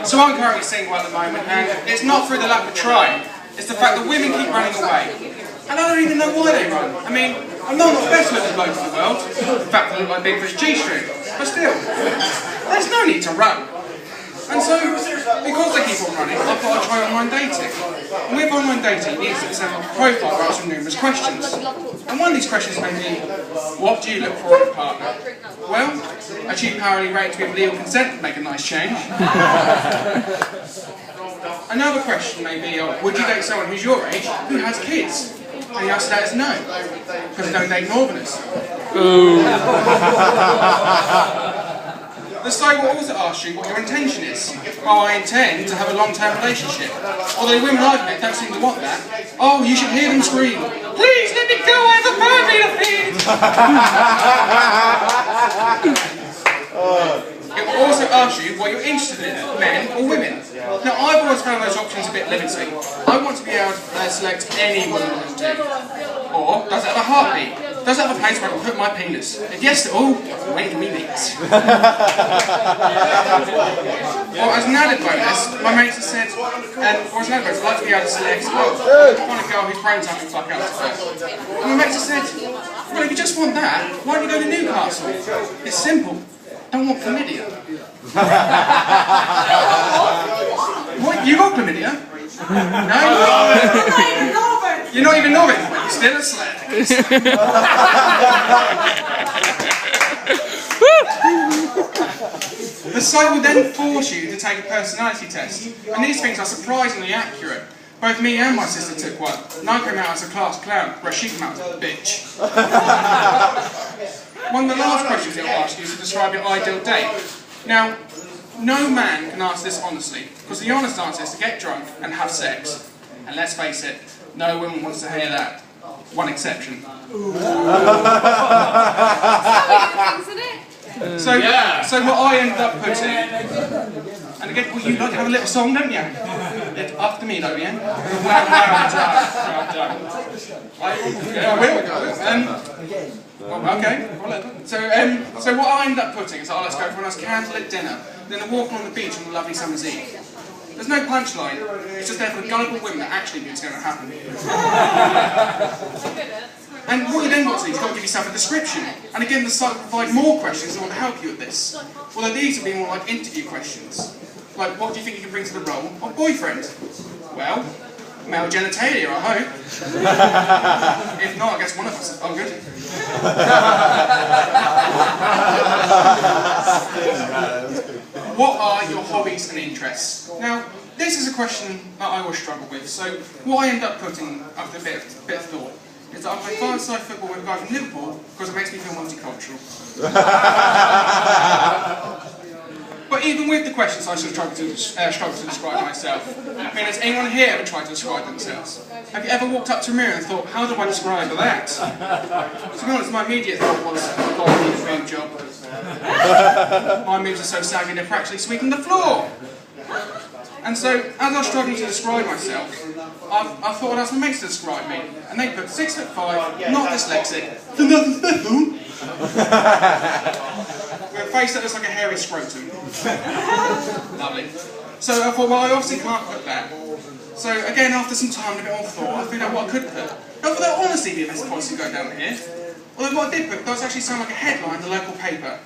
So I'm currently single at the moment, and it's not through the lack of trying. It's the fact that women keep running away. And I don't even know why they run. I mean, I'm not the best looking bloke in the world. In fact, I look like Big Fish G-string. But still, there's no need to run. And so, because they keep on running, I thought I'd try online dating. And with online dating, you need to set up a profile that asks numerous questions. And one of these questions may be, what do you look for in a partner? Well, a cheap hourly rate to give legal consent would make a nice change. Another question may be, would you date someone who's your age who has kids? And the answer to that is no, because they don't date northerners. The site will also ask you what your intention is. Oh, I intend to have a long-term relationship. Although women I've met don't seem to want that. Oh, you should hear them scream, please let me go, I have a baby to feed! It will also ask you what you're interested in, men or women. Now, I've always found those options a bit limiting. I want to be able to select any woman I do. Or, does it have a heartbeat? Does it have a place where I can put my penis? If yes to all, when can we meet? Well, as an added bonus, my mates have said, I'd like to be able to select, I want a girl whose brains I can fuck out to first. And my mates have said, well, if you just want that, why don't you go to Newcastle? It's simple. Don't want chlamydia. What? You got chlamydia? No? You're not even Northern, but you're still a slag. The site will then force you to take a personality test, and these things are surprisingly accurate. Both me and my sister took one, and I came out as a class clown, where she came out as a bitch. One of the last questions it'll ask you is to describe your ideal date. Now, no man can answer this honestly, because the honest answer is to get drunk and have sex. And let's face it, no woman wants to hear that. One exception. So what I ended up putting, and again, well, you like to have a little song, don't you? It's after me, though, yeah? I will. Okay, whatever. So what I ended up putting is, let's go for a nice candlelit dinner, then a walk on the beach on a lovely summer's eve. There's no punchline, it's just there for the gullible women that actually think it's going to happen. And what you then got to do is you've got to give yourself a description. And again, the site will provide more questions that want to help you with this. Although these will be more like interview questions. Like, what do you think you can bring to the role of boyfriend? Well, male genitalia, I hope. If not, I guess one of us is good. What are your hobbies and interests? Now, this is a question that I always struggle with. So, what I end up putting after a bit of thought is that I play five-a-side football with a guy from Liverpool because it makes me feel multicultural. But even with the questions, I still struggle to describe myself. I mean, has anyone here ever tried to describe themselves? Have you ever walked up to a mirror and thought, how do I describe that? To be honest, my immediate thought was, God, I need a dream job. My moves are so saggy they're practically sweeping the floor. And so, as I was struggling to describe myself, I thought I'd ask my mates to describe me. And they put 6'5", not dyslexic, with a face that looks like a hairy scrotum. Lovely. So I thought, well, I obviously can't put that. So again, after some time and a bit more thought, I figured out what I could put. Now, for that honestly be a best policy to go down here. Although what I did put does actually sound like a headline in the local paper.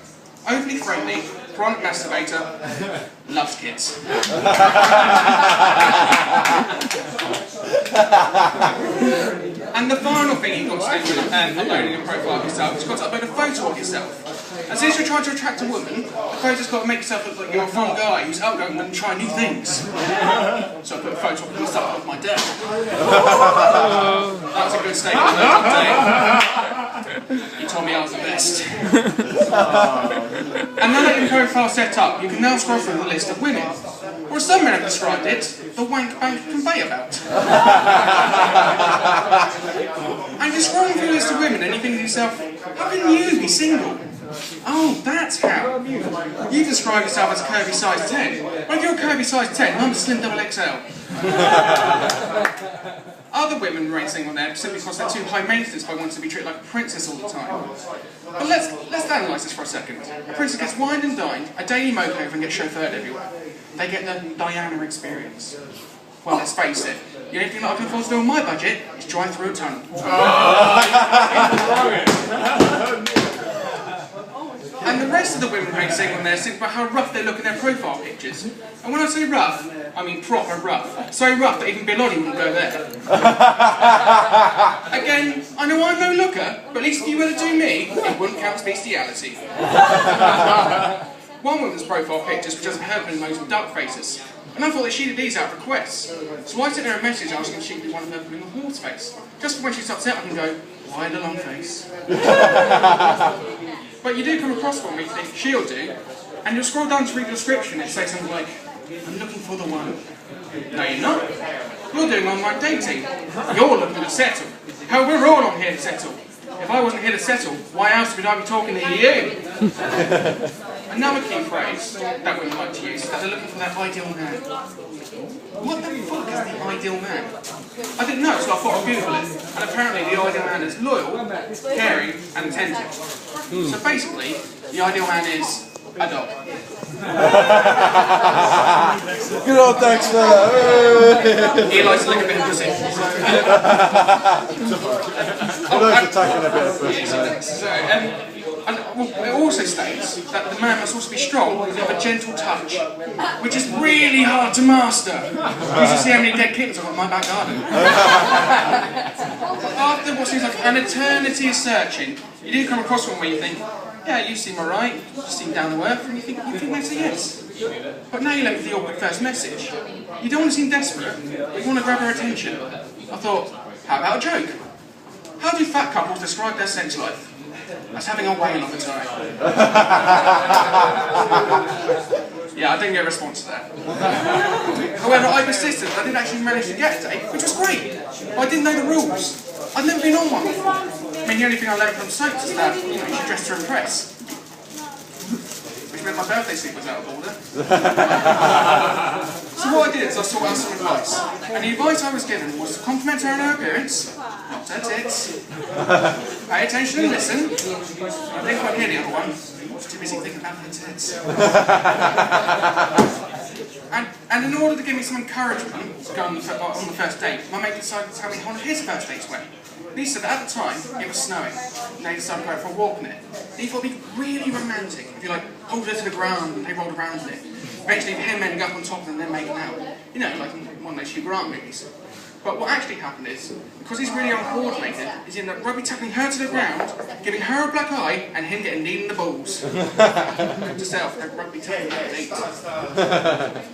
Overly friendly, chronic masturbator, loves kids. And the final thing you've got to do with uploading a profile of yourself is you've got to upload a photo of yourself. And since you're trying to attract a woman, the photo's got to make yourself look like you're a fun guy who's outgoing and trying new things. So I put a photo of myself with my dad. That was a good statement. You told me I was the best. And now that your profile set up, you can now scroll through the list of women. Or as some men have described it, the wank bank conveyor belt. And you're scrolling through a list of women and you think to yourself, how can you be single? Oh, that's how. You describe yourself as a curvy size 10. Well, if you're a curvy size 10, I'm a slim XXL. Other women remain single there simply because they're too high maintenance by wanting to be treated like a princess all the time. But let's analyse this for a second. A princess gets wined and dined, a daily moke over and gets chauffeured everywhere. They get the Diana experience. Well, let's face it, the only thing that I can afford to do on my budget is drive through a tunnel. And the rest of the women remain single in there think about how rough they look in their profile pictures. And when I say rough, I mean proper rough. So rough that even Bill Oddie wouldn't go there. Again, I know I'm no looker, but at least if you were to do me, it wouldn't count as bestiality. One woman's profile pictures were just her and those with dark faces. And I thought that she did these out of requests. So I sent her a message asking if she could be one of her in the horse face. Just for when she's upset I can go, why the long face? But you do come across one where you think, she'll do, and you'll scroll down to read the description and it says something like, I'm looking for the one. No, you're not. You're doing online dating. You're looking to settle. Hell, we're all on here to settle. If I wasn't here to settle, why else would I be talking to you? Another key phrase that women like to use is that they're looking for their ideal man. What the fuck is the ideal man? I didn't know, so I thought I'd Google it. And apparently the ideal man is loyal, caring, and attentive. So basically, the ideal man is a dog. Good old thanks for that. He likes to lick a bit of pussy. He likes attacking a bit of pussy. It also states that the man must also be strong and have a gentle touch, which is really hard to master. You should see how many dead kittens I've got in my back garden. After what seems like an eternity of searching, you do come across one where you think, yeah, you seem alright, you seem down to earth, and you think they say yes. But now you're left with the awkward first message. You don't want to seem desperate, but you want to grab her attention. I thought, how about a joke? How do fat couples describe their sex life? As having a whale of a time. Yeah, I didn't get a response to that. However, I persisted. I did actually manage to get a date, which was great. But I didn't know the rules. I'd never been on one before. I mean, the only thing I learned from soaps is that, you should dress to impress. Which meant my birthday suit was out of order. So what I did is I sought out some advice. And the advice I was given was to compliment her on her appearance, not her tits. Pay attention and listen. I didn't quite hear the other one. I was too busy thinking about her tits. And in order to give me some encouragement to go on the first date, my mate decided to tell me how his first dates went. And he said that at the time it was snowing, and they decided to go out for a walk in it. And he thought it'd be really romantic if you hold her to the ground and they rolled around in it. Eventually him ending up on top of them and then making out. You know, like in one of those Hugh Grant movies. But what actually happened is, because he's really uncoordinated, is he ended up rugby tackling her to the ground, giving her a black eye, and him getting kneed in the balls. Note to self, don't rugby tackle at date.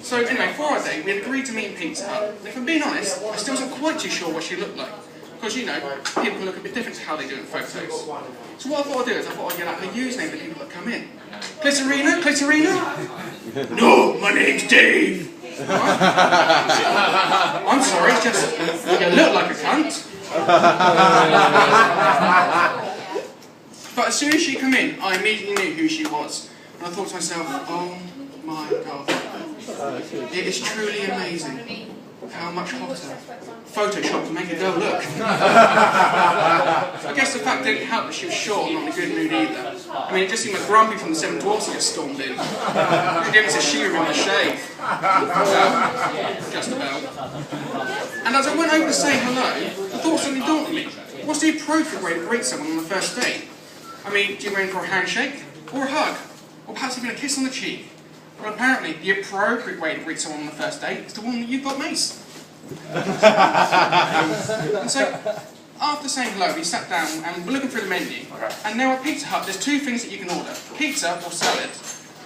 So anyway, for our date, we had agreed to meet in Pizza Hut. And if I'm being honest, I still wasn't quite too sure what she looked like. Because, people can look a bit different to how they do in photos. So what I thought I'd do is I thought I'd get out her username for people that come in. Clitorina? Clitorina? No, my name's Dave. I'm sorry, it's just, you look like a cunt. But as soon as she came in, I immediately knew who she was. And I thought to myself, oh my god, it is truly amazing how much hotter Photoshop can make a girl look. I guess the fact didn't help that she was short and not in a good mood either. I mean, it just seemed like Grumpy from the Seven Dwarfs just stormed in. He gave us a shear in the shave. Just about. And as I went over to say hello, the thought suddenly dawned on me. What's the appropriate way to greet someone on the first date? I mean, do you go in for a handshake? Or a hug? Or perhaps even a kiss on the cheek? Well, apparently, the appropriate way to greet someone on the first date is the one that you've got mace. And so, after saying hello, we sat down and we're looking through the menu. And now at Pizza Hut, there's two things that you can order. Pizza or salad.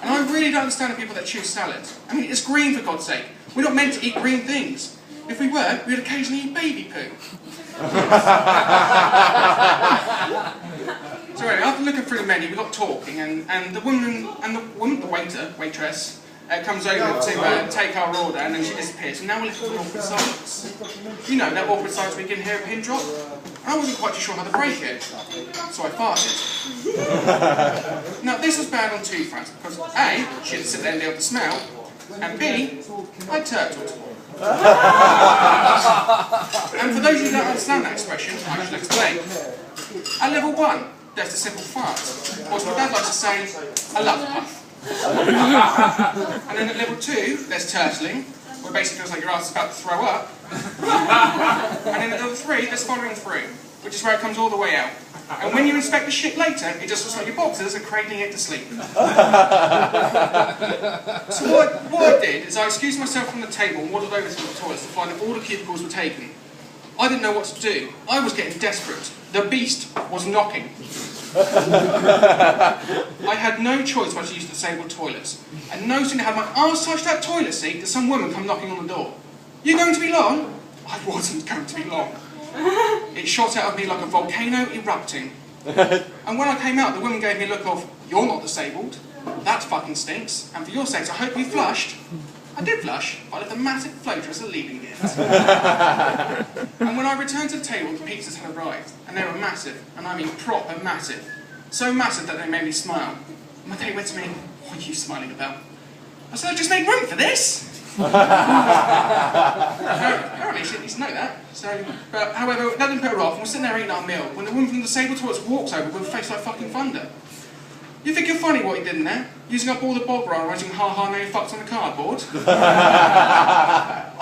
And I really don't understand the people that choose salad. I mean, it's green for God's sake. We're not meant to eat green things. If we were, we'd occasionally eat baby poo. So anyway, after looking through the menu, we got talking, and the waitress, comes over to take our order, and then she disappears. And now we're left with an awkward silence. You know, that awkward silence we can hear a pin drop? I wasn't quite too sure how to break it, so I farted. Now, this was bad on two fronts, because A, she had to sit there and deal with the smell, and B, I turtled. And for those of you who don't understand that expression, I shall explain. At level 1, there's the simple fart, or as my dad likes to say, a love puff. And then at level 2, there's turtling, where it basically feels like your ass is about to throw up. And then at level 3, there's following through, which is where it comes all the way out. And when you inspect the shit later, it just looks like your boxers are cradling it to sleep. So what I did is I excused myself from the table and waddled over to the toilets to find that all the cubicles were taken. I didn't know what to do. I was getting desperate. The beast was knocking. I had no choice but to use the disabled toilets. And no sooner had my arse touched that toilet seat than some woman come knocking on the door. "You going to be long?" I wasn't going to be long. It shot out of me like a volcano erupting. And when I came out, the woman gave me a look of, "You're not disabled. That fucking stinks. And for your sakes, I hope you flushed." I did flush, but I left a massive floater as a leaving gift. And when I returned to the table, the pizzas had arrived. And they were massive, and I mean proper massive. So massive that they made me smile. And my date went to me, "What are you smiling about?" I said, "I just made room for this." Apparently she didn't know that. But however, that didn't put her off, and we're sitting there eating our meal when the woman from the disabled toilets walks over with a face like fucking thunder. "You think you're funny what you did in there? Using up all the bog roll and writing 'ha ha, no you fucked' on the cardboard?"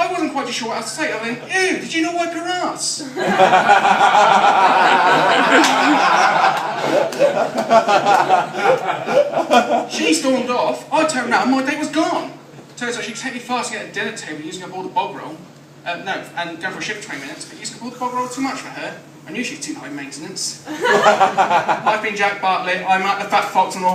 I wasn't quite sure what else to say other than, "Ew, did you not wipe your ass?" She stormed off, I turned around and my date was gone. Turns out she could take me fasting at a dinner table using up all the bog roll. And going for a shift for 20 minutes, but using up all the bog roll too much for her. I knew she was too high maintenance. I've been Jack Bartlett, I'm at the Fat Fox and all.